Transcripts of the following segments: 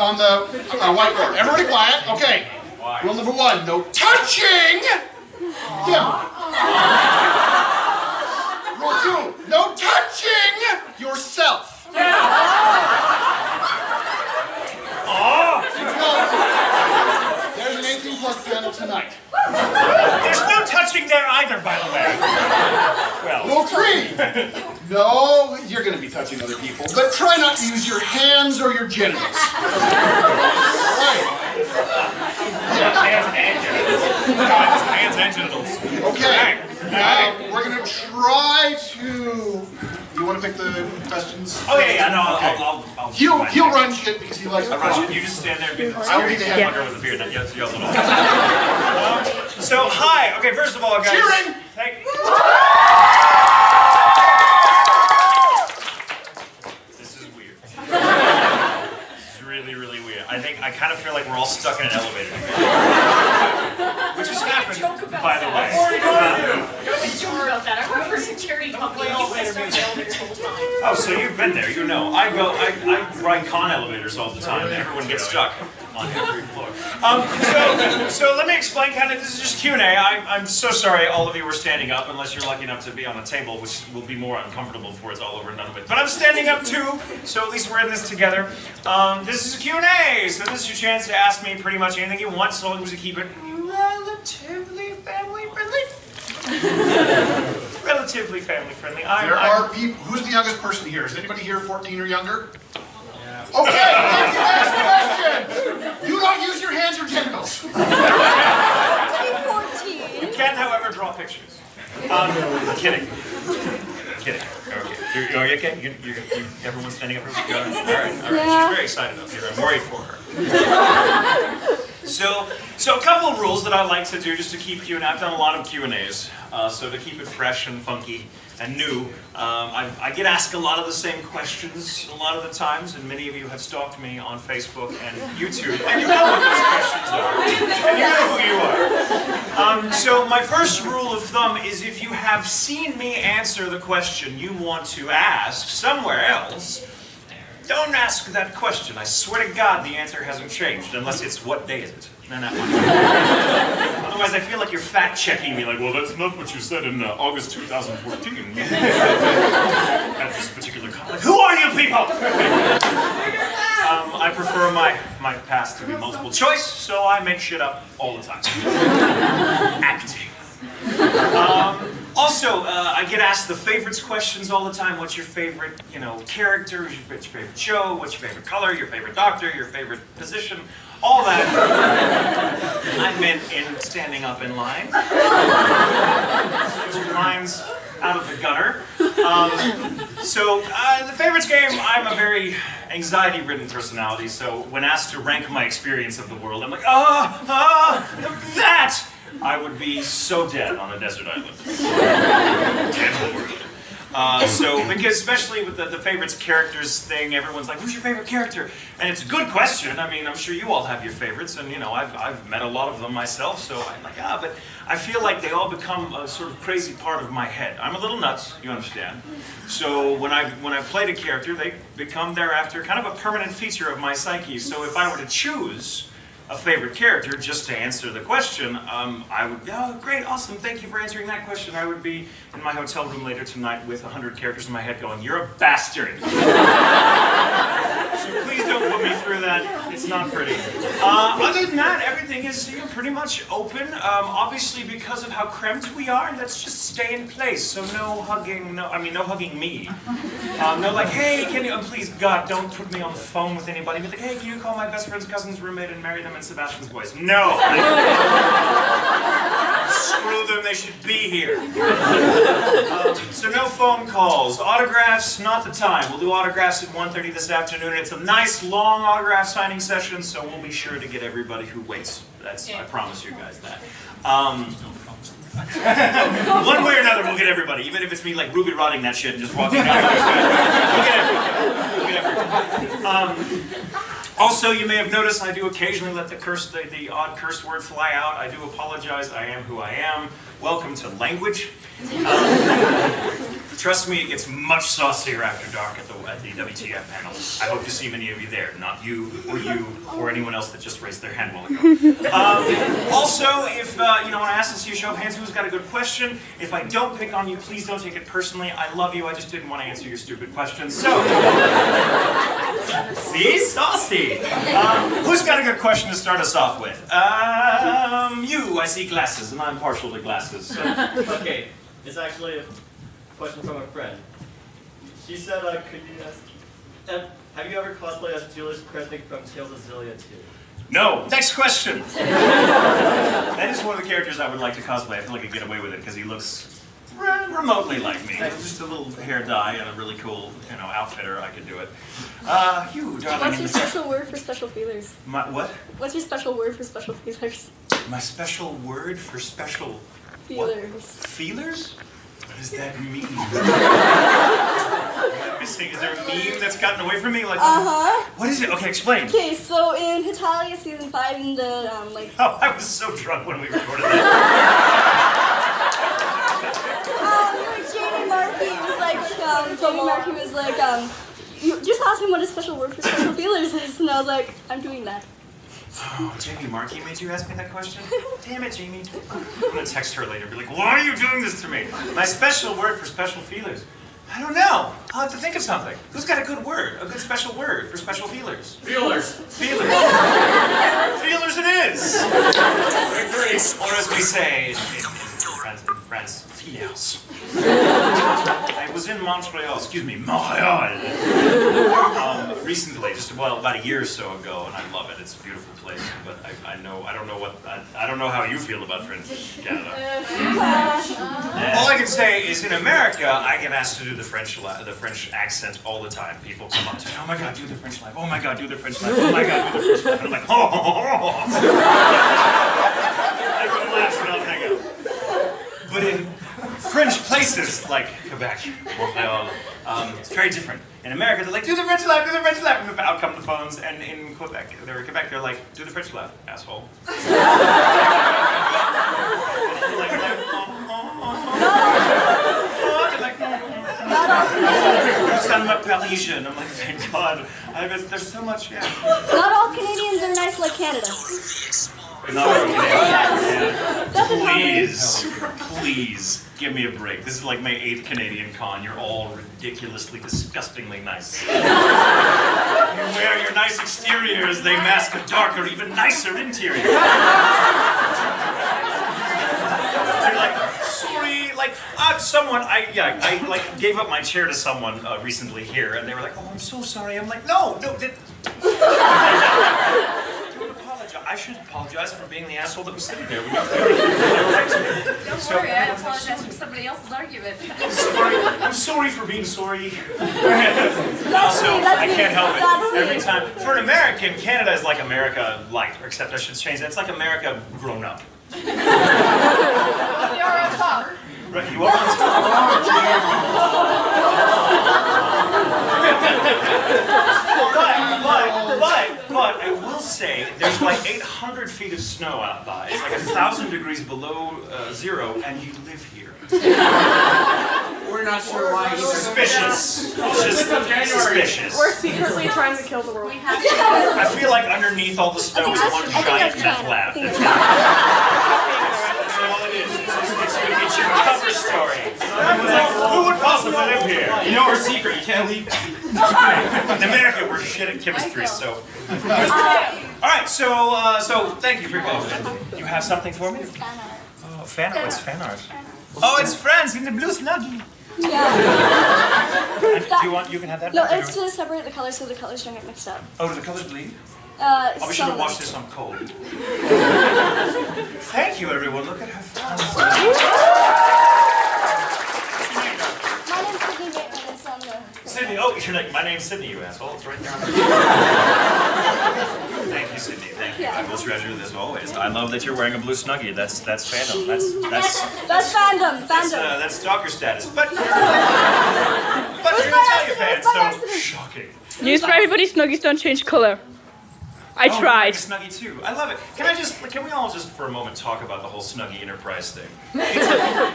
on the whiteboard. Everybody quiet. Okay. Rule number 1, no touching him. Rule 2, no touching yourself. There's an 18+ panel tonight. There's no touching there either, by the way. Well. Rule 3, no, you're going to be touching other people, but try not to use your hands or your genitals. Right. Hands and genitals. Okay. Now we're going to try to. You want to pick the questions? Oh yeah, no, okay. I'll He'll run shit because he likes to run shit. You just stand there and be the I'll be the head with the beard. Yes, yells it all. So hi. Okay, first of all, guys. Cheering. This is weird. This is really, really weird. I kind of feel like we're all stuck in an elevator together. Which has happened, by the way. Sure about that. I work for a security company. Oh, so you've been there. You know. I ride con elevators all the time. Everyone gets stuck on every floor. So let me explain. Kind of. This is just Q&A. I'm so sorry all of you were standing up, unless you're lucky enough to be on a table, which will be more uncomfortable before it's all over and done with. But I'm standing up too, so at least we're in this together. This is a Q&A, so this is your chance to ask me pretty much anything you want, so long as you keep it relatively family friendly. Relatively family friendly. There are people. Who's the youngest person here? Is anybody here 14 or younger? Yeah. Okay, thank you. Next question. You don't use your hands or genitals. 14. You can, however, draw pictures. Kidding. Kidding. Okay. Are you okay? Everyone's standing up. All right. She's very excited up here. I'm worried for her. So a couple of rules that I like to do just to keep Q&A. I've done a lot of Q&As, so to keep it fresh and funky and new, I get asked a lot of the same questions a lot of the times, and many of you have stalked me on Facebook and YouTube, and you know what those questions are, and you know who you are. So my first rule of thumb is if you have seen me answer the question you want to ask somewhere else, don't ask that question. I swear to God, the answer hasn't changed, unless it's what day is it? Then that one. Otherwise, I feel like you're fact-checking me, like, well, that's not what you said in August 2014. At this particular comment. Like, who are you people? I prefer my past to be multiple choice, so I make shit up all the time. Acting. Also, I get asked the favorites questions all the time. What's your favorite, character? What's your favorite show? What's your favorite color? Your favorite doctor? Your favorite position? All that. I'm in standing up in line. Lines out of the gutter. The favorites game, I'm a very anxiety-ridden personality, so when asked to rank my experience of the world, I'm like, that! I would be so dead on a desert island. Because especially with the favorites characters thing, everyone's like, who's your favorite character? And it's a good question. I mean, I'm sure you all have your favorites, and I've met a lot of them myself, so I'm like, but I feel like they all become a sort of crazy part of my head. I'm a little nuts, you understand. So when I played a character, they become thereafter kind of a permanent feature of my psyche. So if I were to choose a favorite character, just to answer the question, I would, great, awesome, thank you for answering that question. I would be in my hotel room later tonight with 100 characters in my head going, you're a bastard. So please don't put me through that, it's not pretty. Other than that, everything is pretty much open. Obviously, because of how cramped we are, let's just stay in place. So no hugging, no hugging me. No like, hey, can you, please, God, don't put me on the phone with anybody. Be like, hey, can you call my best friend's cousin's roommate and marry them in Sebastian's voice? No! Screw them, they should be here. So no phone calls. Autographs, not the time. We'll do autographs at 1:30 this afternoon. It's a nice, long autograph signing session, so we'll be sure to get everybody who waits. I promise you guys that. One way or another, we'll get everybody. Even if it's me like Ruby rotting that shit and just walking out. We'll get everybody. Also, you may have noticed I do occasionally let the odd curse word fly out. I do apologize. I am who I am. Welcome to language. Trust me, it gets much saucier after dark at the WTF panel. I hope to see many of you there. Not you, or anyone else that just raised their hand while ago. Also, if when I ask this to you, show of hands, who's got a good question? If I don't pick on you, please don't take it personally. I love you. I just didn't want to answer your stupid questions. So, see, saucy. Who's got a good question to start us off with? You. I see glasses, and I'm partial to glasses. So. Okay, it's actually a question from a friend. She said, could you ask, have you ever cosplayed as Julius Kresnik from Tales of Xillia 2? No. Next question. That is one of the characters I would like to cosplay. I feel like I get away with it because he looks remotely like me. Just a little hair dye and a really cool, outfitter. I could do it. You, darling. What's your special word for special feelers? My what? What's your special word for special feelers? My special word for special Feelers. What? Feelers? What does that mean? Is there a meme that's gotten away from me? Like, what is it? Okay, explain. Okay, so in Hitalia season 5, in the Oh, I was so drunk when we recorded that. Jamie Markey was like, you just ask him what his special word for special feelers is, and I was like, I'm doing that. Oh, Jamie Markey made you ask me that question? Damn it, Jamie. I'm gonna text her later and be like, why are you doing this to me? My special word for special feelers. I don't know. I'll have to think of something. Who's got a good word? A good special word for special feelers? Feelers. Feelers. Feelers it is. Or as we say in France, feels. I was in Montreal, recently, about a year or so ago, and I love it. It's a beautiful place, but I don't know how you feel about French Canada. All I can say is, in America, I get asked to do the French accent all the time. People come up to me, oh my God, do the French laugh. Oh my God, do the French laugh. Oh my God, do the French laugh. And I'm like, Everyone laughs and I'll hang out. But in French places like Quebec, Montreal, it's very different. In America, they're like, do the French laugh, do the French laugh. And out come the phones. And in Quebec, they're like, do the French laugh, asshole. I'm Parisian. I'm like, thank God. There's so much, yeah. Not all Canadians are nice like Canada. Not all Canadians. Please, give me a break. This is like my 8th Canadian con. You're all ridiculously, disgustingly nice. You wear your nice exteriors, they mask a darker, even nicer interior. You're like, sorry, like, I gave up my chair to someone recently here, and they were like, oh, I'm so sorry. I'm like, no, I should apologize for being the asshole that was sitting there. Don't worry, I apologize for somebody else's argument. I'm sorry for being sorry. I can't help it. Every time. For an American, Canada is like America light, or except I should change that. It's like America grown up. We are on top. Right, you are on top. But I will say, there's like 800 feet of snow out by. It's like 1,000 degrees below zero, and you live here. We're not sure why he's suspicious. It's just suspicious. We're secretly trying to kill the world. I feel like underneath all the snow is one giant meth lab. That's all it is. It's your cover story. Who would possibly live here? You know our secret, you can't leave. In America, we're shit at chemistry, so. Alright, so thank you for coming. You have something for me? Oh, fan art. What's fan art? Oh, it's friends in the blue Snuggie. Yeah. You can have that? No, it's to separate the colors so the colors don't get mixed up. Oh, do the colors bleed? Oh, we should have watched this on cold. Thank you, everyone. Look at how fun. My name's Sydney Bateman. It's on the... Sydney, oh, my name's Sydney, you asshole. It's right there. Thank you, Sydney. Thank you. I will treasure this always. I love that you're wearing a blue Snuggie. That's fandom. That's fandom. That's stalker status. But you're an Italian fan, so shocking. News for everybody: Snuggies don't change color. I tried. Snuggie too. I love it. Can we all just for a moment talk about the whole Snuggie enterprise thing?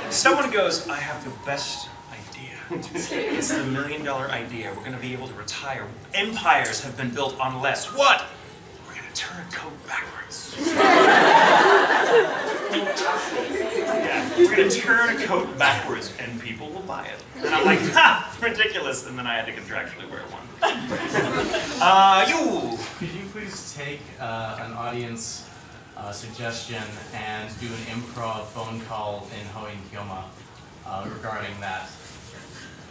Someone goes, I have the best idea. It's the $1 million idea. We're going to be able to retire. Empires have been built on less. What? We're going to turn a coat backwards. Yeah, we're going to turn a coat backwards and people will buy it. And I'm like, ha, ridiculous. And then I had to contractually wear one. You. Could you please take an audience suggestion and do an improv phone call in Hoenkioma regarding that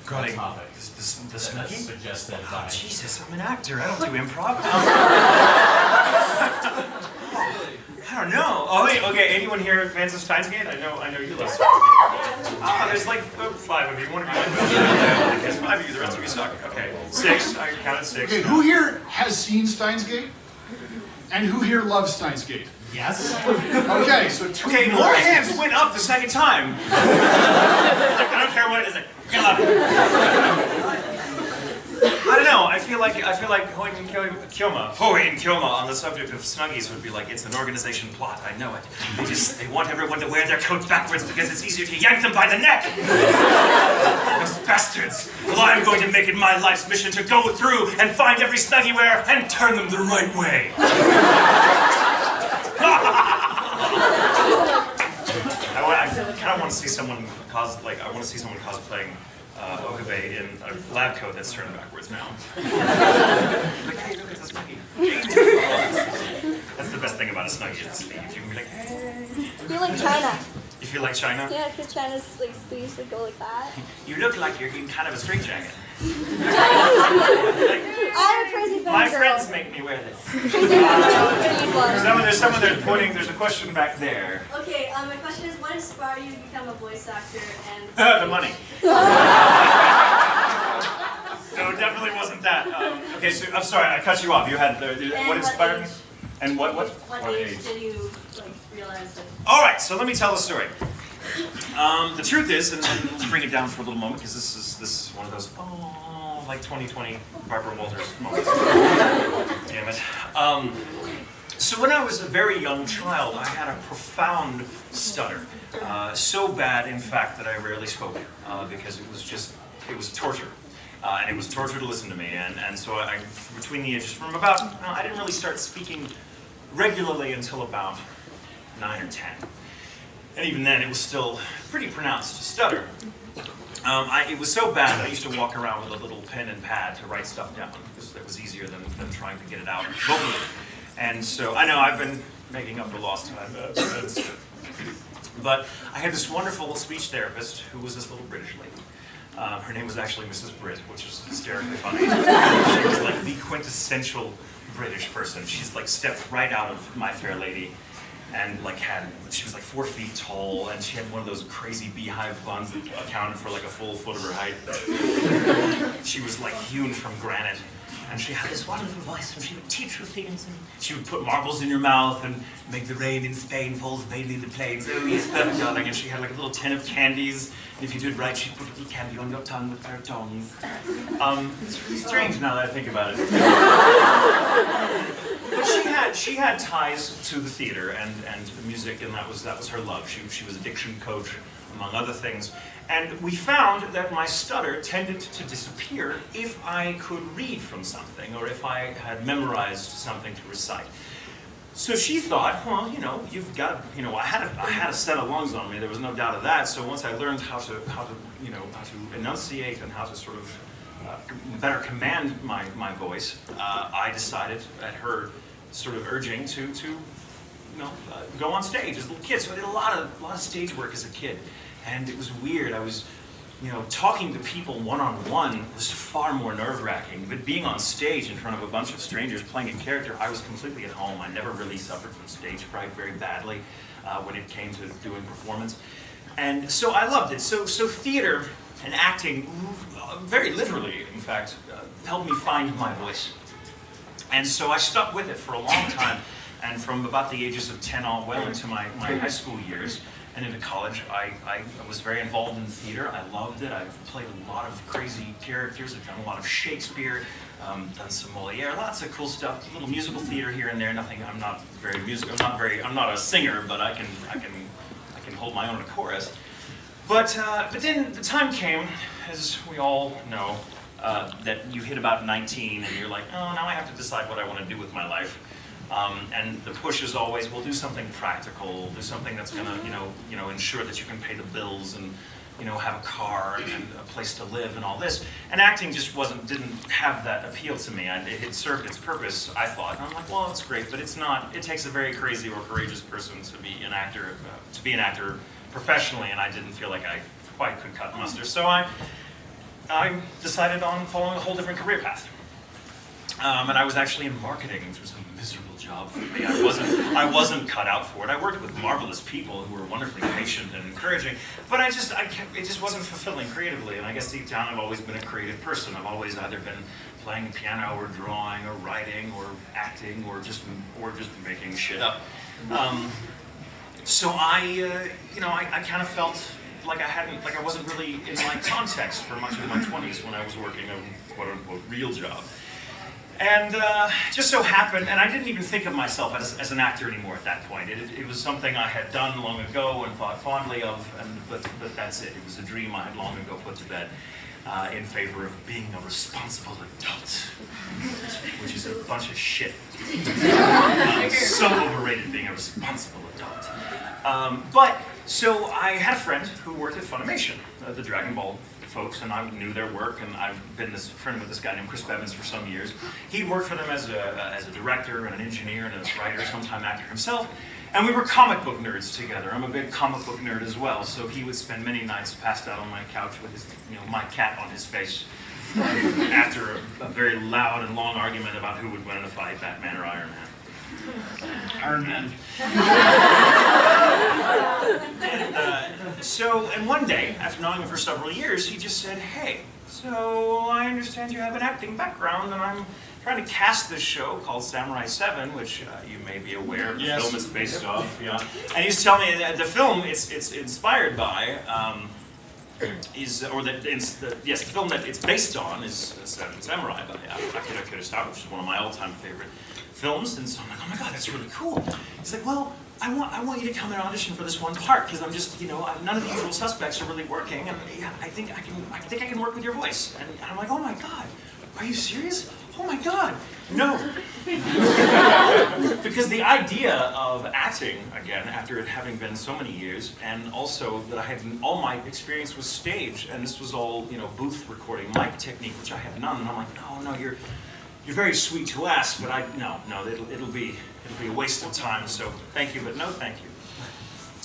topic? The Snuggie? Suggested Oh, by... Jesus, I'm an actor. I don't do improv. I don't know. Oh, wait, okay. Anyone here fans of Steins Gate? I know you love Steins Gate. Ah, there's like 5 of you. One of you. I guess 5 of you. The rest of you suck. Okay, 6. I counted 6. Okay, who here has seen Steins Gate? And who here loves Steins Gate? Yes? Okay, so 2 Okay, people. more hands went up the second time. I don't care what it is. Get up. I don't know. I feel like Hoenkioma on the subject of Snuggies would be like it's an organization plot. I know it. They want everyone to wear their coats backwards because it's easier to yank them by the neck. Those bastards. Well, I'm going to make it my life's mission to go through and find every Snuggie wearer and turn them the right way. I kind of want to see someone cosplaying Okabe in a lab coat that's turned backwards now. Like, hey, look at this Snuggie. That's the best thing about a Snuggie is the sleeves. You can be like, hey. I feel like China. You feel like China? Yeah, because China's like sleeves would go like that. You look like you're in kind of a straitjacket. I'm a crazy fan My girl. friends make me wear this. Crazy fan girl. Need one. Someone there's pointing. There's a question back there. Okay, my question is, what inspired you to become a voice actor and... The money. No, it definitely wasn't that. Okay, so I'm sorry, I cut you off. You had what inspired me? And what? What age did you realize that? All right, so let me tell the story. The truth is, and let's bring it down for a little moment because this is one of those like 2020 Barbara Walters moments. Damn it. So when I was a very young child, I had a profound stutter. So bad, in fact, that I rarely spoke because it was torture. And it was torture to listen to me. And so between the ages from about, I didn't really start speaking regularly until about 9 or 10. And even then, it was still pretty pronounced stutter. It was so bad that I used to walk around with a little pen and pad to write stuff down because it was easier than trying to get it out vocally. And so I know I've been making up for lost time. But I had this wonderful speech therapist who was this little British lady. Her name was actually Mrs. Britt, which was hysterically funny. She was like the quintessential British person. She's like stepped right out of My Fair Lady and like she was like 4 feet tall and she had one of those crazy beehive buns that accounted for like a full foot of her height. She was like hewn from granite. And she had this wonderful voice, and she would teach you things, and she would put marbles in your mouth and make the rain in Spain falls mainly in the plains. Oh yes, perfect, darling. And she had like a little tin of candies, and if you did right, she'd put a little candy on your tongue with her tongs. It's really strange now that I think about it. But she had ties to the theater and the music, and that was her love. She was a diction coach, among other things. And we found that my stutter tended to disappear if I could read from something or if I had memorized something to recite. So she thought, well, you've got, I had a set of lungs on me. There was no doubt of that. So once I learned how to enunciate and how to sort of better command my voice, I decided at her sort of urging to go on stage as a little kid. So I did a lot of stage work as a kid. And it was weird. I was, talking to people one-on-one was far more nerve-wracking. But being on stage in front of a bunch of strangers playing a character, I was completely at home. I never really suffered from stage fright very badly when it came to doing performance. And so I loved it. So theater and acting, very literally, in fact, helped me find my voice. And so I stuck with it for a long time. And from about the ages of 10 on well into my high school years, and into college, I was very involved in the theater. I loved it. I've played a lot of crazy characters. I've done a lot of Shakespeare, done some Moliere, lots of cool stuff. A little musical theater here and there. Nothing. I'm not very musical. I'm not a singer, but I can hold my own in a chorus. But then the time came, as we all know, that you hit about 19 and you're like, oh, now I have to decide what I want to do with my life. And the push is always, well, do something practical, do something that's gonna, ensure that you can pay the bills and, have a car and a place to live and all this. And acting just didn't have that appeal to me. It had served its purpose, I thought. And I'm like, well, it's great, but it's not. It takes a very crazy or courageous person to be an actor, professionally, and I didn't feel like I quite could cut mustard. So I decided on following a whole different career path. And I was actually in marketing, which was a miserable job for me. I wasn't cut out for it. I worked with marvelous people who were wonderfully patient and encouraging, but it just wasn't fulfilling creatively. And I guess deep down, I've always been a creative person. I've always either been playing piano or drawing or writing or acting or just making shit up. So I kind of felt like I wasn't really in my context for much of my 20s when I was working a quote-unquote real job. And just so happened, and I didn't even think of myself as an actor anymore at that point. It was something I had done long ago and thought fondly of, but that's it. It was a dream I had long ago put to bed in favor of being a responsible adult, which is a bunch of shit. So overrated, being a responsible adult. So I had a friend who worked at FUNimation, the Dragon Ball folks, and I knew their work, and I've been friend with this guy named Chris Bevins for some years. He worked for them as a director and an engineer and a writer, sometime actor himself, and we were comic book nerds together. I'm a big comic book nerd as well, so he would spend many nights passed out on my couch with his, my cat on his face after a very loud and long argument about who would win in a fight, Batman or Iron Man. Iron Man. And one day, after knowing him for several years, he just said, hey, so I understand you have an acting background, and I'm trying to cast this show called Samurai 7, which you may be aware of. The film is based off. Yeah. And he's telling me that the film it's inspired by the film that it's based on is Seven Samurai by Akira Kurosawa, which is one of my all-time favorite films. And so I'm like, oh my god, that's really cool. He's like, well, I want you to come and audition for this one part because I'm just, none of the usual suspects are really working, and yeah, I think I can work with your voice. And I'm like, oh my god, are you serious? Oh my god, no. Because the idea of acting again after it having been so many years, and also that I had all my experience was stage, and this was all booth recording, mic technique, which I had none. And I'm like, no, you're very sweet to ask, but it'll be a waste of time. So thank you, but no thank you.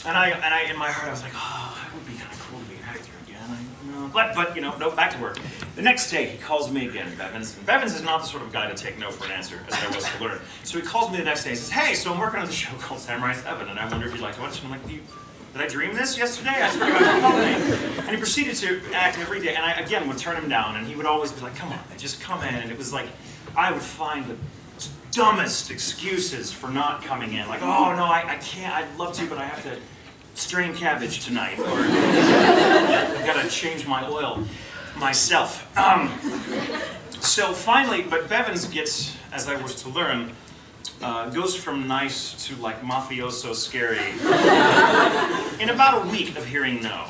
And I in my heart I was like, oh, it would be kind of cool to be an actor again. But no, back to work. The next day he calls me again, Bevins. And Bevins is not the sort of guy to take no for an answer, as I was to learn. So he calls me the next day and says, hey, so I'm working on this show called Samurai 7, and I wonder if you'd like to watch it. I'm like, did I dream this yesterday? I swear to God, he called me. And he proceeded to act every day, and I, again, would turn him down, and he would always be like, come on, just come in. And it was like, I would find the dumbest excuses for not coming in. Like, oh, no, I can't, I'd love to, but I have to strain cabbage tonight, or I've got to change my oil myself. So finally, but Bevins gets, as I was to learn, goes from nice to like mafioso scary in about a week of hearing no.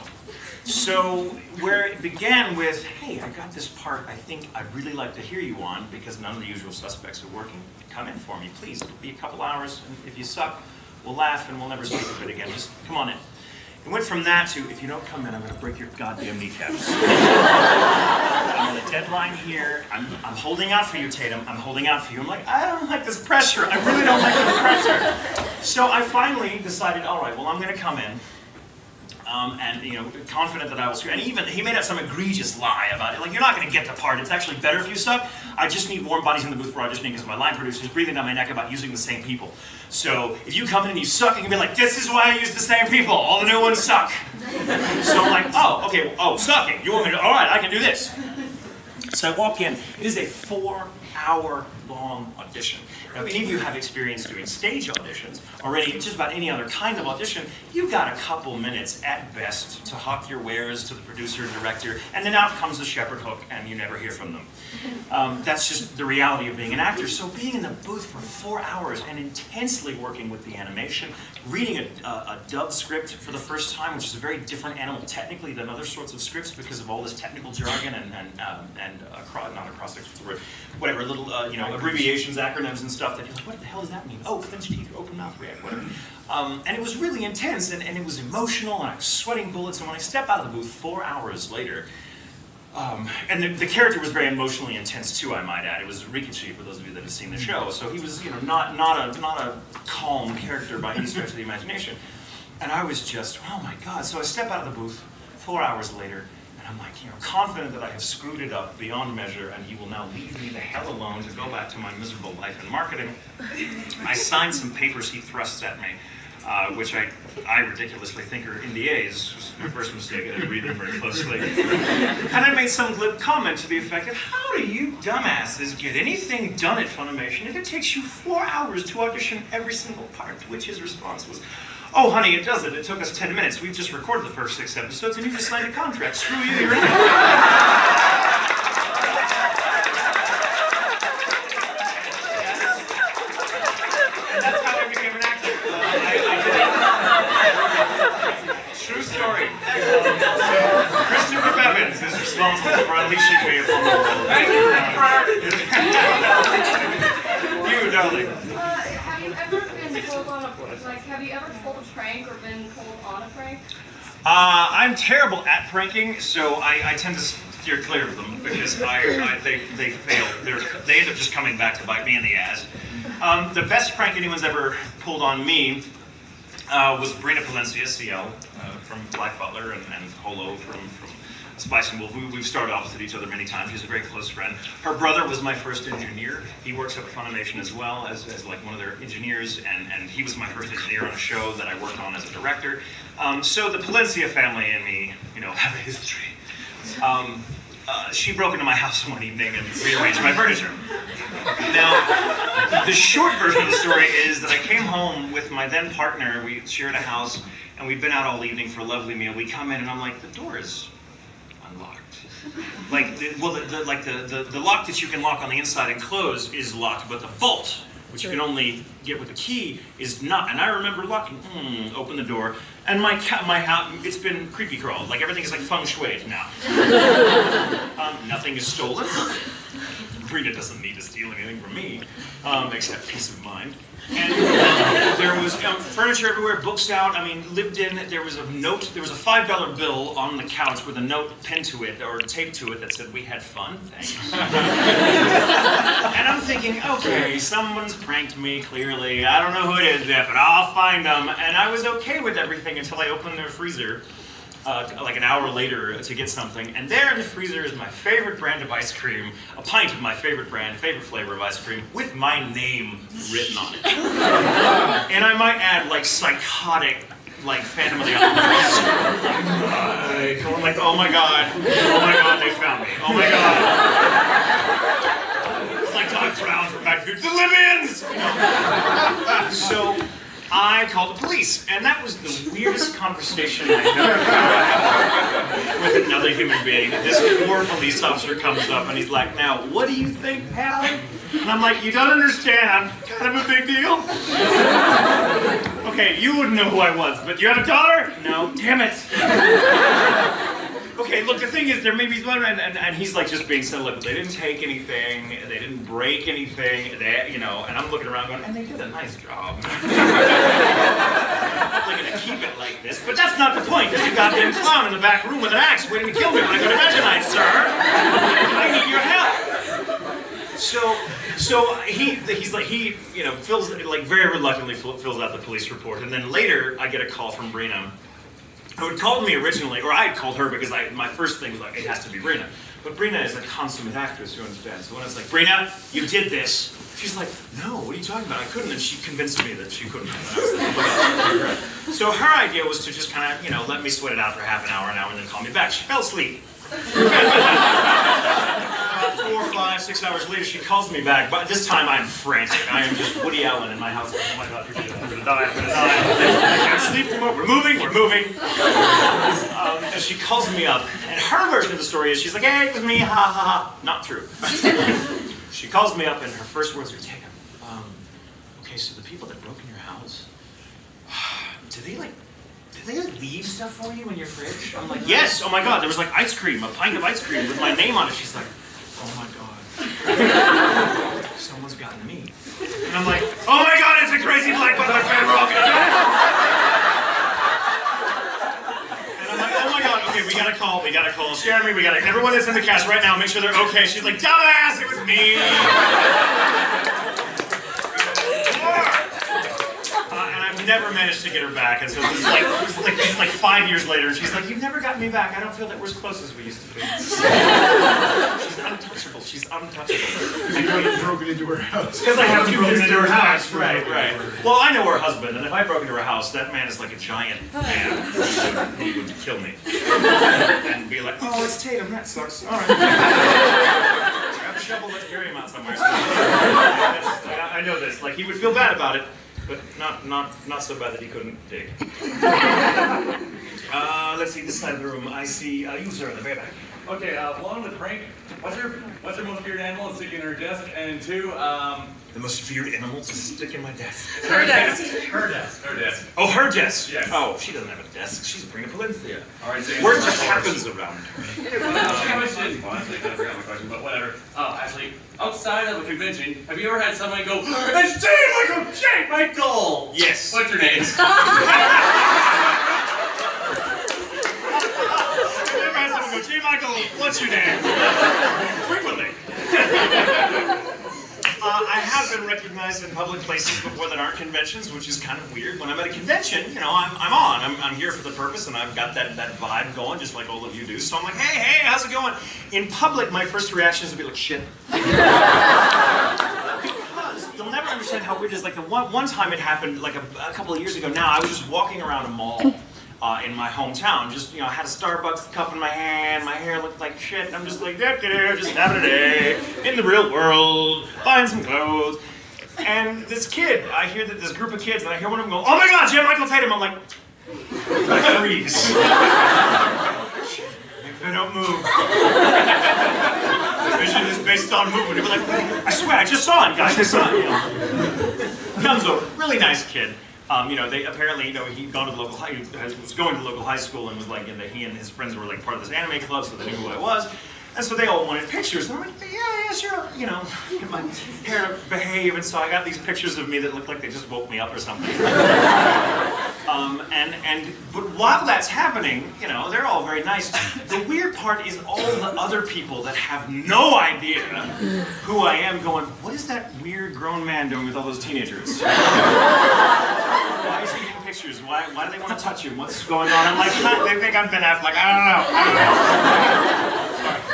So where it began with, hey, I got this part I think I'd really like to hear you on because none of the usual suspects are working. Come in for me, please. It'll be a couple hours, and if you suck, we'll laugh and we'll never speak of it again. Just come on in. It went from that to, if you don't come in, I'm going to break your goddamn kneecaps. I'm on a deadline here. I'm holding out for you, Tatum. I'm holding out for you. I'm like, I don't like this pressure. I really don't like this pressure. So I finally decided, all right, well, I'm going to come in. And confident that I will. And even he made up some egregious lie about it. Like, you're not going to get the part. It's actually better if you suck. I just need warm bodies in the booth for auditioning because my line producer is breathing down my neck about using the same people. So if you come in and you suck, you can be like, this is why I use the same people. All the new ones suck. So I'm like, oh, okay, sucking. You want me to? All right, I can do this. So I walk in, it is a 4-hour-long audition. Now, if any of you have experience doing stage auditions, or just about any other kind of audition, you've got a couple minutes at best to hawk your wares to the producer and director, and then out comes the shepherd hook, and you never hear from them. That's just the reality of being an actor. So being in the booth for 4 hours and intensely working with the animation, reading a dub script for the first time, which is a very different animal technically than other sorts of scripts because of all this technical jargon and not acrostics, whatever, little abbreviations, acronyms and stuff that you're like, what the hell does that mean? Oh, clenched teeth, open mouth react, whatever. And it was really intense and it was emotional and I was sweating bullets, and when I step out of the booth 4 hours later, and the character was very emotionally intense too, I might add. It was Rikichi, for those of you that have seen the show. So he was, not a calm character by any stretch of the imagination. And I was just, oh my God. So I step out of the booth 4 hours later, and I'm like, confident that I have screwed it up beyond measure, and he will now leave me the hell alone to go back to my miserable life in marketing. I signed some papers he thrusts at me, which I ridiculously think are NDAs. It was my first mistake. I didn't read them very closely. And I made some glib comment to the effect of, how do you dumbasses get anything done at FUNimation if it takes you 4 hours to audition every single part? To which his response was, oh, honey, it doesn't. It took us 10 minutes. We've just recorded the first 6 episodes, and you just signed a contract. Screw you, you're in. That's how I became an actor. True story. Christopher Bevins is responsible for unleashing me upon the world. You, darling. Have you ever pulled a prank or been pulled on a prank? I'm terrible at pranking, so I tend to steer clear of them because they fail. They end up just coming back to bite me in the ass. The best prank anyone's ever pulled on me was Brina Palencia, CL, from Black Butler, and Holo from Spice and Wolf. We've started opposite each other many times. She's a very close friend. Her brother was my first engineer. He works up at FUNimation as well as like one of their engineers, and he was my first engineer on a show that I worked on as a director. So the Palencia family and me, have a history. She broke into my house one evening and rearranged my furniture. Now, the short version of the story is that I came home with my then partner. We shared a house, and we'd been out all evening for a lovely meal. We come in, and I'm like, the door is unlocked. The lock that you can lock on the inside and close is locked, but the bolt, which you can only get with a key, is not. And I remember locking, open the door, and my house, it's been creepy crawled. Like everything is like feng shui now. Nothing is stolen. Brina doesn't need to steal anything from me, except peace of mind. And there was furniture everywhere, books out. Lived in. There was a note. There was a $5 bill on the couch with a note pinned to it or taped to it that said, "We had fun, thanks." And I'm thinking, okay, someone's pranked me. Clearly, I don't know who it is yet, but I'll find them. And I was okay with everything until I opened their freezer. Like an hour later to get something, and there in the freezer is my favorite brand of ice cream, a pint of my favorite flavor of ice cream, with my name written on it. And I might add, like, psychotic, like, Phantom of the Opera. Going like, oh my god, they found me, oh my god. It's like Todd Brown from Back to the Libyans! So, I called the police, and that was the weirdest conversation I've ever had with another human being. This poor police officer comes up, and he's like, now, what do you think, pal? And I'm like, you don't understand, I'm kind of a big deal. Okay, you wouldn't know who I was, but you have a daughter? No, damn it. Okay, look, the thing is, there may be one, and he's like just being so but they didn't take anything, they didn't break anything, and I'm looking around going, and they did a nice job. I'm not gonna keep it like this, but that's not the point, there's a goddamn clown in the back room with an axe waiting to kill me when I go to bed tonight, sir. I need your help. So he fills, like, very reluctantly fills out the police report, and then later I get a call from Brina, who had called me originally, or I had called her because my first thing was like, it has to be Brina. But Brina is a consummate actress, you understand. So when I was like, Brina, you did this. She's like, no, what are you talking about? I couldn't, and she convinced me that she couldn't. And I was like, oh, so her idea was to just kind of, let me sweat it out for half an hour, and then call me back. She fell asleep. 4, 5, 6 hours later, she calls me back, but this time I'm frantic. I am just Woody Allen in my house. Oh my God, I'm gonna die, I'm gonna die. I can't sleep anymore. We're moving. And she calls me up, and her version of the story is she's like, hey, it was me, ha ha ha. Not true. She calls me up, and her first words are, Tatum, okay, so the people that broke in your house, did they leave stuff for you in your fridge? I'm like, yes, oh my God, there was like ice cream, a pint of ice cream with my name on it. She's like, oh my God, someone's gotten me. And I'm like, oh my God, it's a crazy Black Butler fan, we're all gonna die. And I'm like, oh my God, okay, we gotta call Jeremy, everyone that's in the cast right now, make sure they're okay. She's like, dumbass, it was me. Never managed to get her back, and so this is like 5 years later, and she's like, you've never gotten me back. I don't feel that we're as close as we used to be. She's untouchable. You know you broke into her house. Because I have broken into her house. Right. Well, I know her husband, and if I broke into her house, that man is like a giant man. He would kill me. And be like, oh, it's Tatum, that sucks. All right. Grab a shovel, let's bury him out somewhere. I know this. Like, he would feel bad about it. But not so bad that he couldn't dig. Let's see, this side of the room. I see you, sir, in the very back. Okay, one with Frank. What's your most feared animal to stick in her desk? And 2, the most feared animal to stick in my desk. Her desk. Oh, her desk. Yes. Oh, she doesn't have a desk. She's bringing Valencia. All right, so Work just happens around her. Honestly, I forgot my question, but whatever. Oh, actually, outside of a convention, have you ever had someone go, it's J. Michael! Yes. What's your name? J. Michael, what's your name? Frequently. I have been recognized in public places before that aren't conventions, which is kind of weird. When I'm at a convention, you know, I'm here for the purpose, and I've got that vibe going, just like all of you do. So I'm like, hey, how's it going? In public, my first reaction is to be like, shit. You'll never understand how weird it is. Like the one time it happened, like a couple of years ago now, I was just walking around a mall in my hometown. Just, you know, I had a Starbucks cup in my hand, my hair looked like shit, and I'm just like, just having a day in the real world, buying some clothes. And this kid, I hear that this group of kids, and I hear one of them go, oh my God, J. Michael Tatum. I'm like, I freeze. I don't move. Vision is based on movement. People like, I swear, I just saw him, guys. I saw him. You know. Comes over, really nice kid. You know, they apparently, you know, he'd gone to the local was going to local high school and was like, he and his friends were like part of this anime club, so they knew who I was. And so they all wanted pictures. And I'm like, yeah, sure. You know, get my hair to behave. And so I got these pictures of me that looked like they just woke me up or something. But while that's happening, you know, they're all very nice. The weird part is all the other people that have no idea who I am going, what is that weird grown man doing with all those teenagers? Why is he taking pictures? Why do they want to touch him? What's going on? I'm like, they think I'm Ben Affleck. I don't know.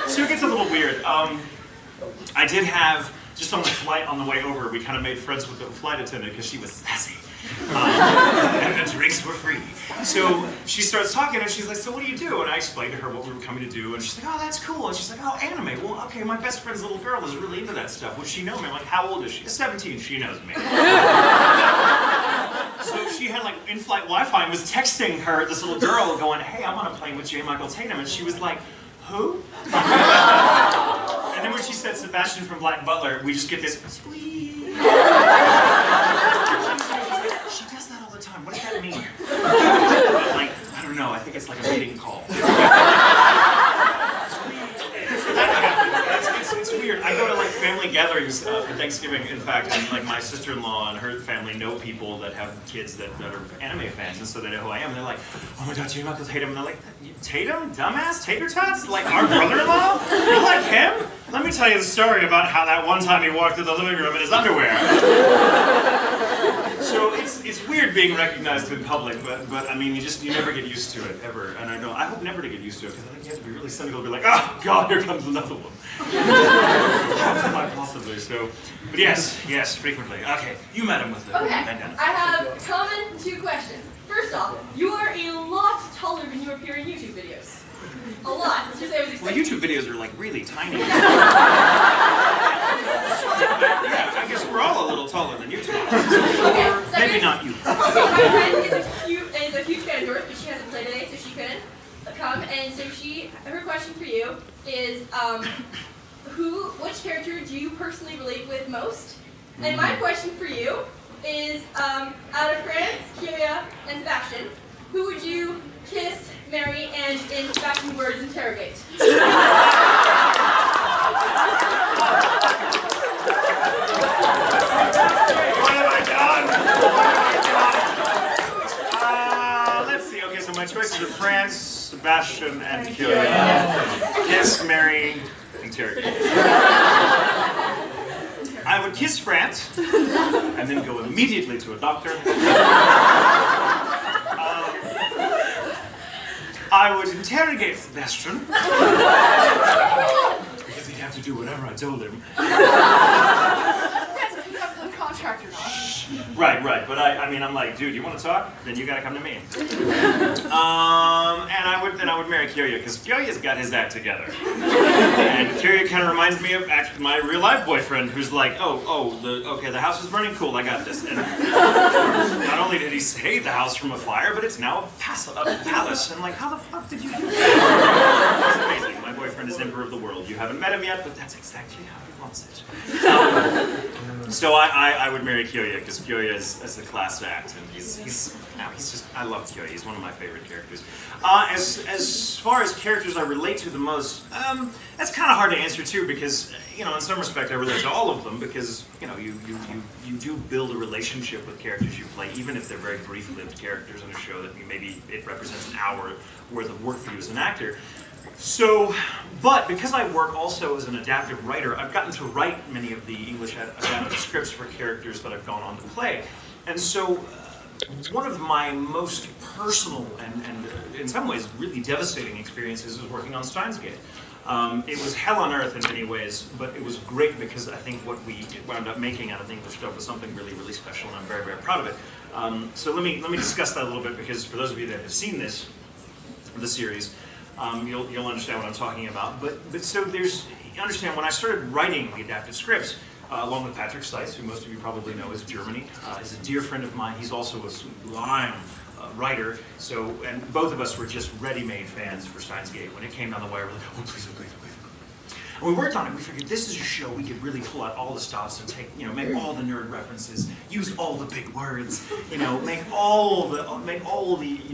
So it gets a little weird. I did have, just on the flight on the way over, we kind of made friends with the flight attendant because she was sassy. And the drinks were free. So she starts talking and she's like, so what do you do? And I explained to her what we were coming to do, and she's like, oh, that's cool. And she's like, oh, anime. Well, okay, my best friend's little girl is really into that stuff. Would she know me? I'm like, how old is she? 17, she knows me. So she had like in-flight Wi-Fi and was texting her, this little girl, going, hey, I'm on a plane with J. Michael Tatum. And she was like, who? And then when she said Sebastian from Black Butler, we just get this sweet. She does that all the time. What does that mean? Like, I don't know. I think it's like a mating call. It's weird. I go to like family gatherings for Thanksgiving, in fact, and like my sister-in-law and her family know people that have kids that are anime fans, and so they know who I am. And they're like, oh my God, J. Michael Tatum. And they're like, Tatum? Dumbass? Tater tots? Like our brother-in-law? You like him? Let me tell you the story about how that one time he walked through the living room in his underwear. So it's weird being recognized in public, but I mean, you never get used to it, ever. And I hope never to get used to it, because I think you have to be really cynical to be like, oh God, here comes another one. How could I possibly? So, but yes, frequently. Okay, you met him with the bandana. I have common 2 questions. First off, you are a lot taller than you appear in YouTube videos. A lot. Just say it was Well, YouTube videos are like really tiny. Yeah, I guess we're all a little taller than you two. Okay, Or maybe not you. So my friend is a huge fan of yours, but she hasn't played today, so she couldn't come. And so her question for you is, which character do you personally relate with most? And my question for you is, out of friends, Kyria and Sebastian, who would you kiss, marry, and in Sebastian words, interrogate? What have I done? Let's see. Okay, so my choices are France, Sebastian, and Kyria. Kiss, marry, interrogate. I would kiss France, and then go immediately to a doctor. I would interrogate Sebastian, because he'd have to do whatever I told him. Depends if you have the contract or not. Right, but I'm like, dude, you want to talk? Then you gotta come to me. And I would marry Kyria, because Kyria's got his act together. And Kyria kind of reminds me of actually my real life boyfriend, who's like, the house is burning, cool, I got this. And not only did he save the house from a fire, but it's now a palace. And like, how the fuck did you do that? It's amazing. My boyfriend is emperor of the world. You haven't met him yet, but that's exactly how he wants it. So I would marry Kyria, because Kyria is a class act, and he's just, I love Kyria. He's one of my favorite characters. As far as characters I relate to the most, that's kind of hard to answer too, because in some respect I relate to all of them, because you do build a relationship with characters you play, even if they're very brief-lived characters in a show that maybe it represents an hour worth of work for you as an actor. So, but because I work also as an adaptive writer, I've gotten to write many of the English adaptive scripts for characters that I've gone on to play. And so, one of my most personal and in some ways really devastating experiences was working on Stein's Gate. It was hell on earth in many ways, but it was great because I think what we wound up making out of the English dub was something really, really special, and I'm very, very proud of it. So let me discuss that a little bit, because for those of you that have seen the series, you'll understand what I'm talking about. But so you understand, when I started writing the adaptive scripts, along with Patrick Seitz, who most of you probably know is Germany, is a dear friend of mine. He's also a sublime writer. So, and both of us were just ready-made fans for Steins Gate. When it came down the wire, we were like, oh, please. And we worked on it. We figured this is a show we could really pull out all the stops and take, make all the nerd references, use all the big words, make all the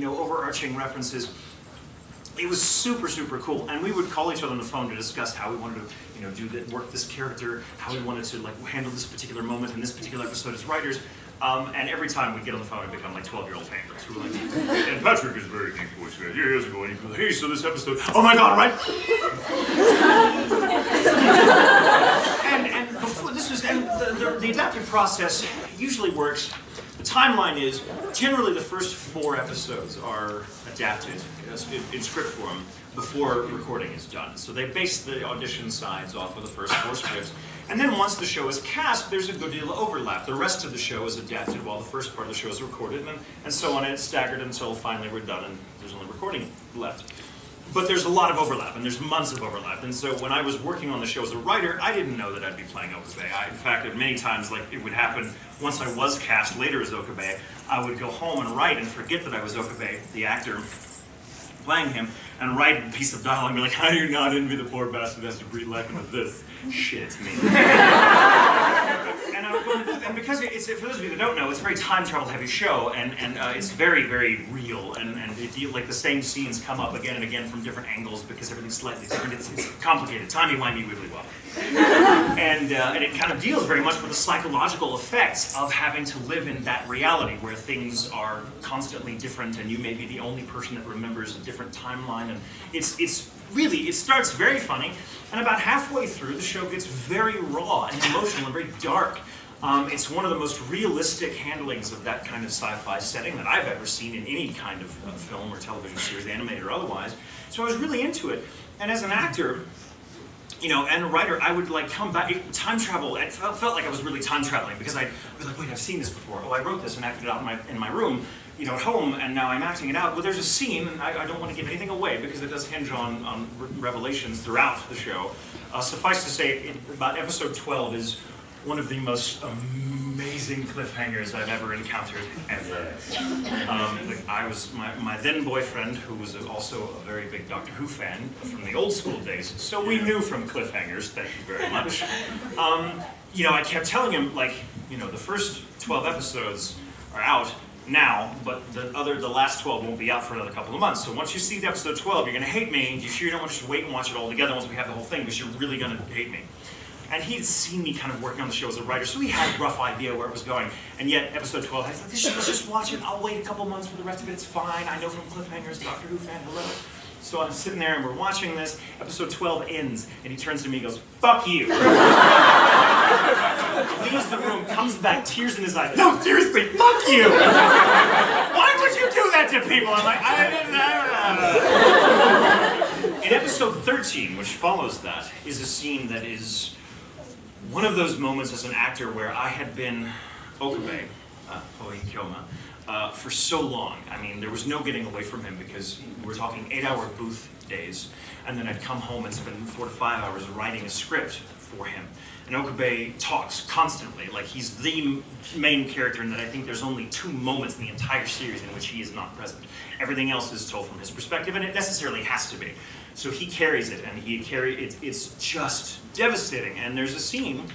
overarching references. It was super, super cool, and we would call each other on the phone to discuss how we wanted to, work this character, how we wanted to handle this particular moment in this particular episode as writers. And every time we'd get on the phone, it'd become like 12-year-old favorites. We were like, and Patrick is very deep voice. Years ago, and he'd be like, hey, so this episode, oh my god, right? and before this was, and the adaptive process usually works. The timeline is, generally the first 4 episodes are adapted in script form before recording is done. So they base the audition sides off of the first 4 scripts. And then once the show is cast, there's a good deal of overlap. The rest of the show is adapted while the first part of the show is recorded, and so on, and it's staggered until finally we're done and there's only recording left. But there's a lot of overlap, and there's months of overlap. And so when I was working on the show as a writer, I didn't know that I'd be playing Okabe. In fact, many times, it would happen once I was cast later as Okabe, I would go home and write and forget that I was Okabe, the actor, playing him, and write a piece of dialogue and be like, how do you not envy the poor bastard who has to breathe life into this? Shit, it's me. And because for those of you that don't know, it's a very time travel heavy show, and it's very, very real, and the same scenes come up again and again from different angles because everything's slightly different. It's complicated, timey-wimey, wibbly-wobbly. And it kind of deals very much with the psychological effects of having to live in that reality where things are constantly different, and you may be the only person that remembers a different timeline. And it starts very funny, and about halfway through, the show gets very raw and emotional and very dark. It's one of the most realistic handlings of that kind of sci-fi setting that I've ever seen in any kind of film or television series, animated or otherwise. So I was really into it. And as an actor, and a writer, I would come back, time travel, it felt like I was really time traveling, because I was like, wait, I've seen this before. Oh, I wrote this and acted it out in my room, at home, and now I'm acting it out. Well, there's a scene, and I don't want to give anything away because it does hinge on revelations throughout the show. Suffice to say, about episode 12 is one of the most amazing cliffhangers I've ever encountered, ever. My then boyfriend, who was also a very big Doctor Who fan from the old school days, so we knew from cliffhangers, thank you very much. I kept telling him, the first 12 episodes are out now, but the last 12 won't be out for another couple of months. So once you see the episode 12, you're gonna hate me. You sure you don't want to just wait and watch it all together once we have the whole thing, because you're really gonna hate me. And he'd seen me kind of working on the show as a writer, so he had a rough idea where it was going. And yet, episode 12, he's like, let's just watch it. I'll wait a couple months for the rest of it. It's fine. I know from cliffhangers, Doctor Who fan, hello. So I'm sitting there and we're watching this. Episode 12 ends, and he turns to me and goes, "Fuck you." Leaves the room, comes back, tears in his eyes. "No, seriously, fuck you! Why would you do that to people?" I'm like, I didn't know. In episode 13, which follows that, is a scene that is one of those moments as an actor where I had been Okabe, for so long. I mean, there was no getting away from him because we're talking 8-hour booth days, and then I'd come home and spend 4 to 5 hours writing a script for him. And Okabe talks constantly, like he's the main character, and that I think there's only 2 moments in the entire series in which he is not present. Everything else is told from his perspective, and it necessarily has to be. So he carries it, and it's just devastating. And there's a scene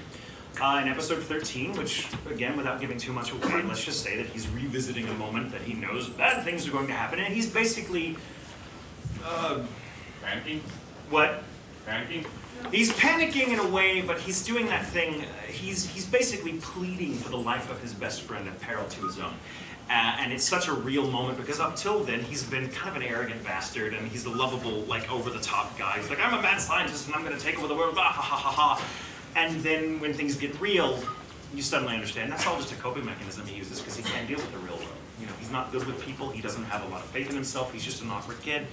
in episode 13, which, again, without giving too much away, let's just say that he's revisiting a moment that he knows bad things are going to happen, and he's basically, Panicking? what? Panicking? He's panicking in a way, but he's doing that thing, he's basically pleading for the life of his best friend at peril to his own. And it's such a real moment because up till then, he's been kind of an arrogant bastard, and he's the lovable, over-the-top guy. He's like, "I'm a mad scientist, and I'm going to take over the world, ha ha ha ha." And then when things get real, you suddenly understand that's all just a coping mechanism he uses because he can't deal with the real world. He's not good with people, he doesn't have a lot of faith in himself, he's just an awkward kid.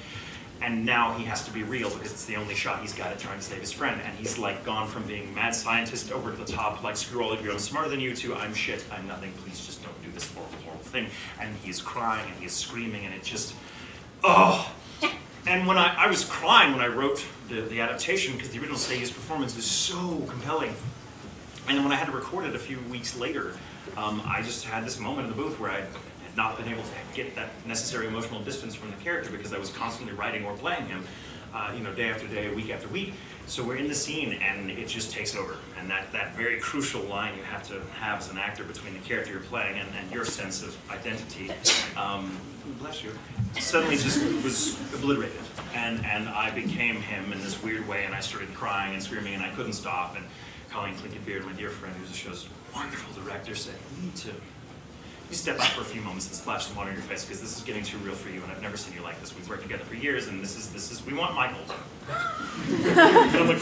And now he has to be real because it's the only shot he's got at trying to save his friend. And he's gone from being mad scientist over to the top, screw all of you, I'm smarter than you two, I'm shit, I'm nothing, please just don't do this horrible, horrible thing. And he's crying and he's screaming, and it just, oh. And when I was crying when I wrote the adaptation because the original Snuggy's performance is so compelling. And then when I had to record it a few weeks later, I just had this moment in the booth where I had not been able to get that necessary emotional distance from the character because I was constantly writing or playing him, day after day, week after week. So we're in the scene and it just takes over. And that very crucial line you have to have as an actor between the character you're playing and your sense of identity, bless you, suddenly just was obliterated. And I became him in this weird way, and I started crying and screaming, and I couldn't stop. And Colleen Clinkenbeard, my dear friend, who's the show's wonderful director, said, "You need to step out for a few moments and splash some water in your face because this is getting too real for you, and I've never seen you like this. We've worked together for years, and this is we want Michael." And I'm like,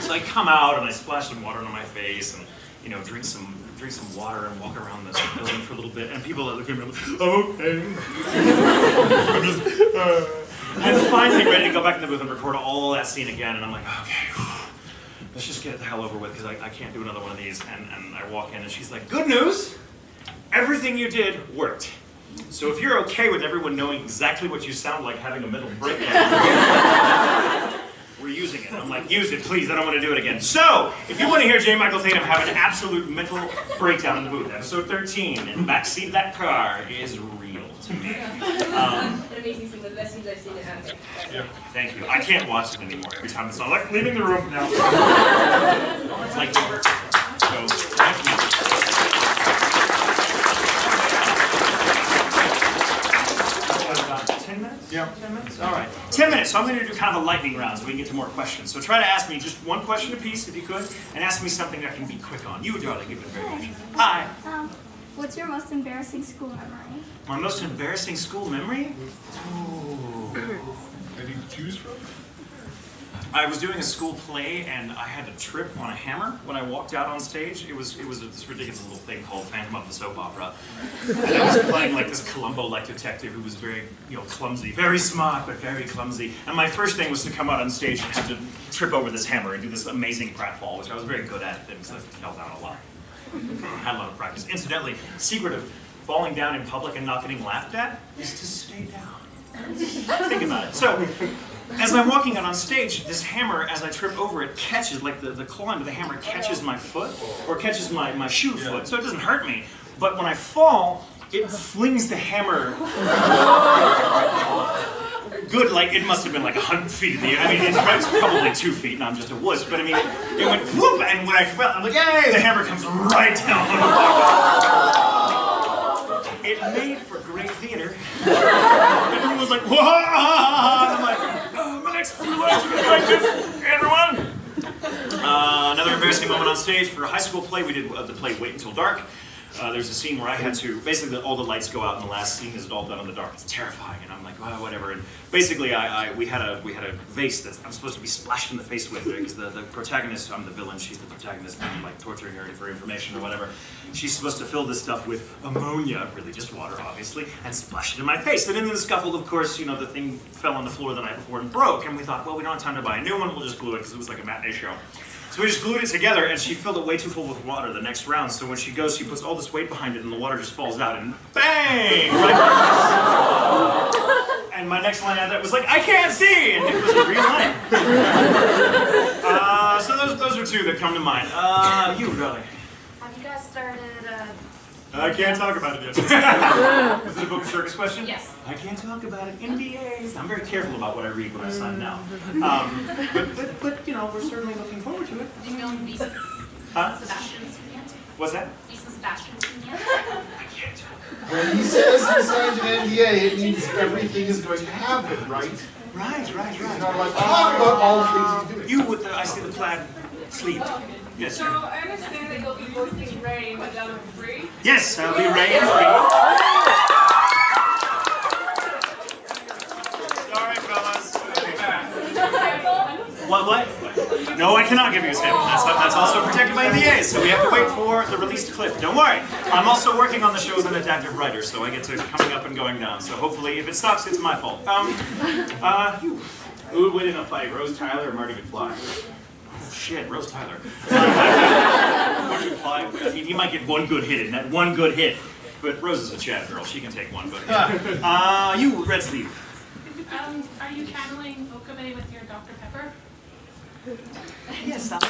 so I come out and I splash some water on my face and drink some water and walk around the building for a little bit, and people are looking at me like, "Okay." I'm just, and finally ready to go back in the booth and record all that scene again, and I'm like, okay, let's just get it the hell over with because I can't do another one of these. And I walk in and she's like, "Good news, everything you did worked. So if you're okay with everyone knowing exactly what you sound like having a mental breakdown, we're using it." I'm like, "Use it, please, I don't want to do it again." So, if you want to hear J. Michael Tatum have an absolute mental breakdown in the booth, episode 13, in the backseat of that car is real to me. An amazing scene, one of the best scenes I've seen in acting. Thank you. I can't watch it anymore. Every time it's not like leaving the room now. It's like over. So, thank you. About 10 minutes? Yeah. 10 minutes? All right. 10 minutes. So I'm going to do kind of a lightning round so we can get to more questions. So try to ask me just one question apiece, if you could, and ask me something that can be quick on. You, darling, you've been very patient. Hi. What's your most embarrassing school memory? My most embarrassing school memory? Ooh. Anything to choose from? I was doing a school play and I had to trip on a hammer when I walked out on stage. It was this ridiculous little thing called Phantom of the Soap Opera. And I was playing this Columbo-like detective who was very, clumsy, very smart, but very clumsy. And my first thing was to come out on stage and have to trip over this hammer and do this amazing pratfall, which I was very good at because I fell down a lot. I had a lot of practice. Incidentally, secret of falling down in public and not getting laughed at is to stay down. Think about it. So, as I'm walking out on stage, this hammer, as I trip over it, catches, like the claw end of the hammer catches my foot, or catches my shoe foot, so it doesn't hurt me. But when I fall, it flings the hammer good, like it must have been like 100 feet in the air. I mean, it's probably 2 feet, and I'm just a wuss, but I mean, it went whoop, and when I fell, I'm like, hey, the hammer comes right down on the It made for great theater. Everyone was like, whoa! I'm like, oh, my next few lines are gonna be like this, everyone! Another embarrassing moment on stage for a high school play. We did the play Wait Until Dark. There's a scene where I had to, basically all the lights go out and the last scene is all done in the dark. It's terrifying, and I'm like, well, whatever. And basically, we had a vase that I'm supposed to be splashed in the face with, because the protagonist, I'm the villain, she's the protagonist, and I'm like torturing her for information or whatever. She's supposed to fill this stuff with ammonia, really just water, obviously, and splash it in my face. And in the scuffle, of course, the thing fell on the floor the night before and broke, and we thought, well, we don't have time to buy a new one, we'll just glue it, because it was like a matinee show. So we just glued it together, and she filled it way too full with water the next round, so when she goes, she puts all this weight behind it, and the water just falls out, and bang! Right. And my next line out of that was like, I can't see! And it was a real line. So those are two that come to mind. You, darling. Have you guys started I can't talk about it yet. Is it a book of circus question? Yes. I can't talk about it. NDAs. I'm very careful about what I read when I sign now. But we're certainly looking forward to it. Do you know Beast Huh? Sebastian's yet? What's that? Beast Sebastian's yet? I can't talk. When he says he signed an NDA, it means everything is going to happen, right? Right. He's not like, talk about all the things he's doing. You with the, I see the plaid sleeve. Yes, So sir. I understand that you'll be voicing Rain, but that would be free. Yes, I'll be Ray and free. Sorry, fellas. What? No, I cannot give you a sample. That's also protected by NDAs, so we have to wait for the released clip. Don't worry. I'm also working on the show as an adaptive writer, so I get to coming up and going down. So hopefully, if it sucks, it's my fault. Who would win in a fight, Rose Tyler or Marty McFly? Oh, shit, Rose Tyler. Marty McFly, he might get one good hit in that one good hit. But Rose is a chat girl, she can take one good hit. You, Red Sleeve. Are you channeling Okame with your Dr. Pepper? Yes, I am.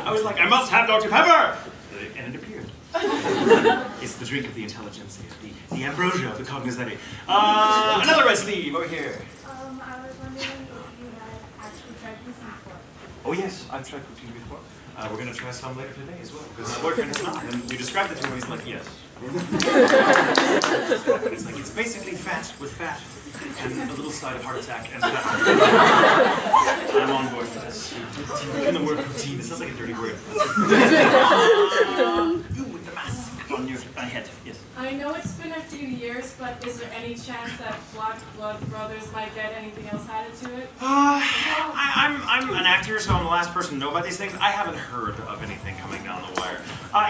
I was like, I must have Dr. Pepper! And it appeared. It's the drink of the intelligentsia, the ambrosia of the cognoscenti. Another Red Sleeve over here. I was wondering if you guys actually tried poutine before. Oh yes, I've tried poutine before. We're going to try some later today as well, because my boyfriend has not. And we described it to him, he's like, yes. It's like, it's basically fat with fat, and a little side of heart attack, and I'm on board for this. And the word poutine, it sounds like a dirty word. You with the mask on your head, yes. I know it's been a few years, but is there any chance that Black Blood Brothers might get anything else added to it? I'm an actor, so I'm the last person to know about these things. I haven't heard of anything coming down the wire.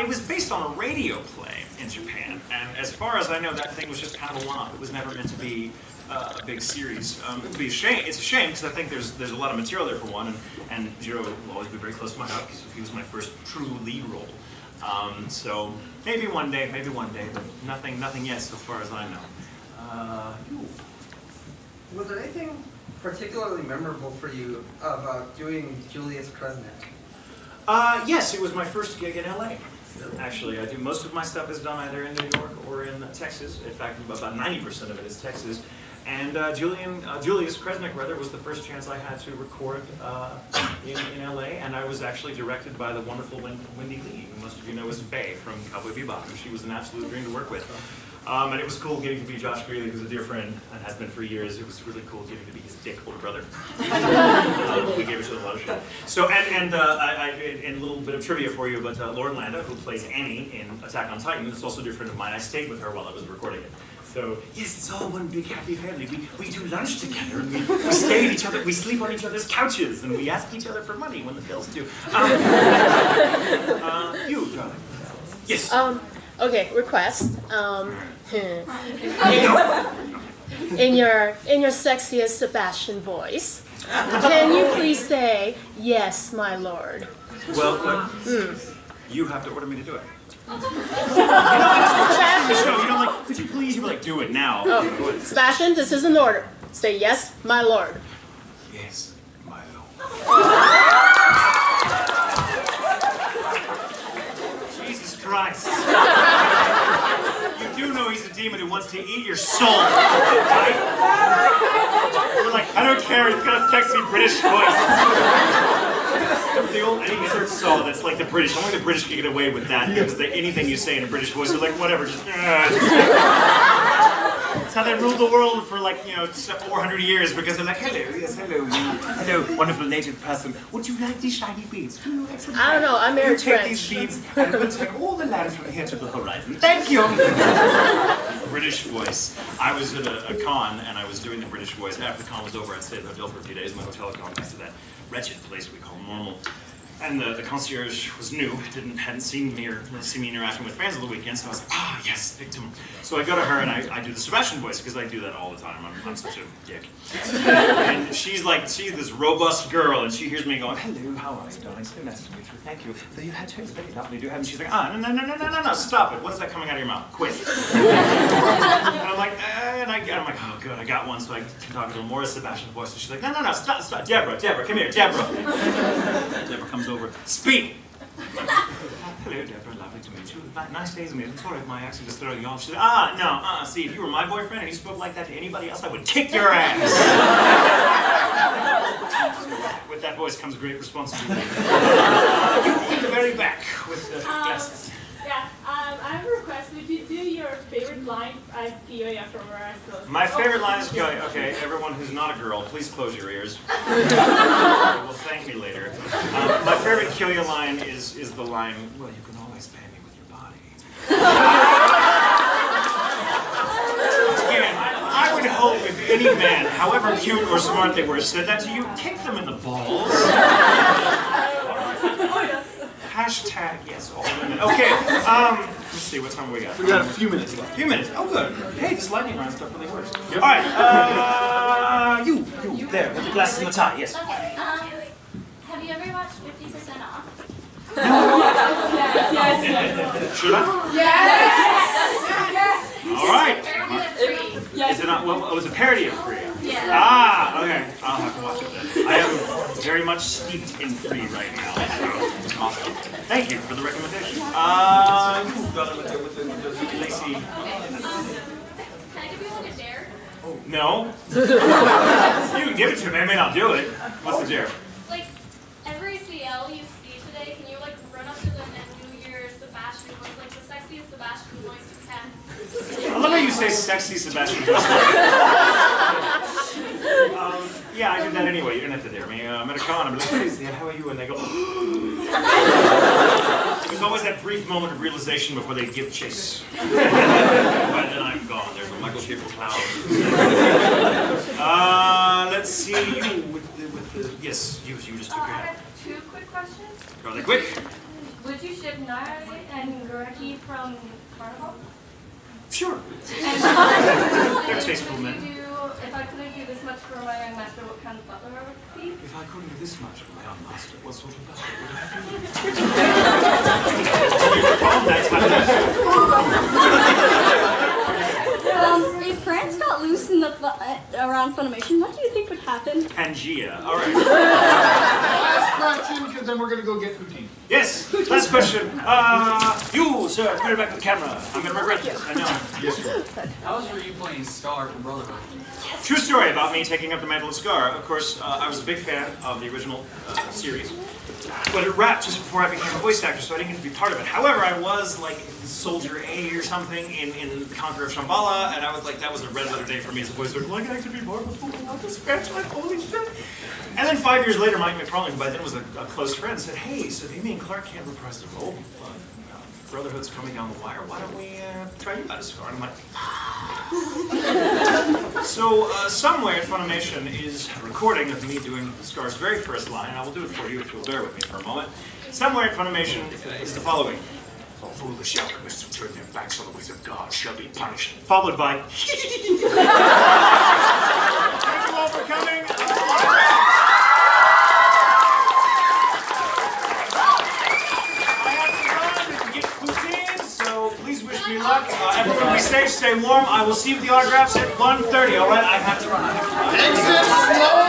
It was based on a radio play in Japan, and as far as I know, that thing was just kind of a one-off. It was never meant to be a big series. It would be a shame. It's a shame because I think there's a lot of material there for one, and Jiro will always be very close to my heart because he was my first true lead role. So maybe one day, but nothing yet so far as I know. Was there anything particularly memorable for you about doing Julius Kresnik? Yes, it was my first gig in LA. Actually, I do most of my stuff is done either in New York or in Texas. In fact, about 90% of it is Texas. And Julius Kresnik, rather, was the first chance I had to record in LA, and I was actually directed by the wonderful Wendy Lee, who most of you know as Faye from Cowboy Bebop, and she was an absolute dream to work with. And it was cool getting to be Josh Greeley, who's a dear friend and has been for years. It was really cool getting to be his dick older brother. We gave each other a lot of shit. So, and a little bit of trivia for you, but Lauren Landa, who plays Annie in Attack on Titan, is also a dear friend of mine. I stayed with her while I was recording it. So, yes, it's all one big happy family. We do lunch together, and we stay at each other, we sleep on each other's couches, and we ask each other for money when the bills due. You, darling. Yes. Okay, request. In your sexiest Sebastian voice, can you please say, yes, my lord? Well, You have to order me to do it. Sebastian? You know, like, could you please? You'd be like, do it now. Oh. Go ahead. Sebastian, this is an order. Say yes, my lord. Yes, my lord. Jesus Christ. You do know he's a demon who wants to eat your soul, right? You're like, I don't care, he's got a sexy British voice. The old Eddie Izzard saw that's like the British. Only the British can get away with that because anything you say in a British voice, they're like, whatever, just. It's how they ruled the world for like, 400 years because they're like, hello, yes, hello, hello, wonderful native person. Would you like these shiny beads? I don't know, I'm married take French. these beads and we'll take all the land from here to the horizon. Thank you. British voice. I was at a con and I was doing the British voice. After the con was over, I stayed at the hotel for a few days. My hotel had gone back to that wretched place we call normal. And the concierge was new, hadn't seen me or seen me interacting with fans of the weekend, so I was like, yes, victim. So I go to her and I do the Sebastian voice, because I do that all the time. I'm such a dick. And she's this robust girl, and she hears me going, hello, how are you, darling? So nice to meet you, thank you. So you had to, it's very lovely to have, and she's like, no, stop it. What is that coming out of your mouth? Quit. And I'm like, I'm like, oh, good, I got one, so I can talk a little more Sebastian voice. And she's like, no, stop. Deborah, come here, Deborah. Deborah comes over. Speak! Hello, Deborah, lovely to meet you. Nice days, amazing. Sorry if my accent is throwing you off. She's like, see, if you were my boyfriend and you spoke like that to anybody else, I would kick your ass. With that voice comes great responsibility. You the very back with the glasses. Yeah, I have a request. Would you do your favorite line as POA after Aurora? My favorite line is going, okay, everyone who's not a girl, please close your ears. Well, thank me later. My favorite Killia line is the line, well, you can always pay me with your body. Again, I would hope if any man, however cute or smart they were, said that to you, kick them in the balls. Hashtag yes, all women. Okay, let's see, what time we got? We got a few minutes left. Few minutes, oh good. Hey, this lightning round stuff really works. Yep. All right, you, there, with the glasses and the tie, yes. Okay, have you ever watched 50% Off? Yes. Should I? Yes. All right. Yes. Is it not, well, it was a parody of Free. Yeah. Okay, I'll have to watch it then. I am very much steeped in Free right now, so awesome. Thank you for the recommendation. You got it with the Lacey. Okay. Can I give you like a dare? Oh, no. You can give it to me, I may not do it. What's the dare? Like, every CL you see today, can you like run up to them and do your Sebastian voice, like the sexiest Sebastian voice you can? I love how you say sexy Sebastian. Yeah, I did that anyway. You don't have to dare me. I'm at a con. I'm like, hey, how are you? And they go, There's always that brief moment of realization before they give chase. But then I'm gone. There's a Michael Schaefer cloud. Let's see you with the yes, you just took your I hand. have two quick questions. Are they quick? Would you ship Nari and Gorky from Carnival? Sure. They're tasteful men. If I couldn't do this much for my young master, what kind of butler would it be? If I couldn't do this much for my own master, what sort of butler would I have? If France got loose in around FUNimation, what do you think would happen? Pangea. All right. Last question, because then we're going to go get poutine. Yes. Last question. You, sir, put it back to the camera. I'm going to regret this. I know. Yes, sir. How were you playing Scar from Brotherhood? True story about me taking up the mantle of Scar. Of course, I was a big fan of the original series, but it wrapped just before I became a voice actor, so I didn't get to be part of it. However, I was like Soldier A or something in The Conqueror of Shambhala, and I was like, that was a red letter day for me as a voice actor. Like, I could be more of this scratch, like, holy shit. And then 5 years later, Mike McFarlane, who by then was a close friend, said, hey, so Amy and Clark can't reprise the role. Brotherhood's coming down the wire. Why don't we try you out as Scar? And I'm like, so somewhere at FUNimation is a recording of me doing Scar's very first line, and I will do it for you if you'll bear with me for a moment. Somewhere at FUNimation is the following. All foolish alchemists who turn their backs on the ways of God shall be punished. Followed by, thank you all for coming. I have to go. luck. Everyone be safe, stay warm. I will see you with the autographs at 1:30, all right? I have to run. Exit slowly.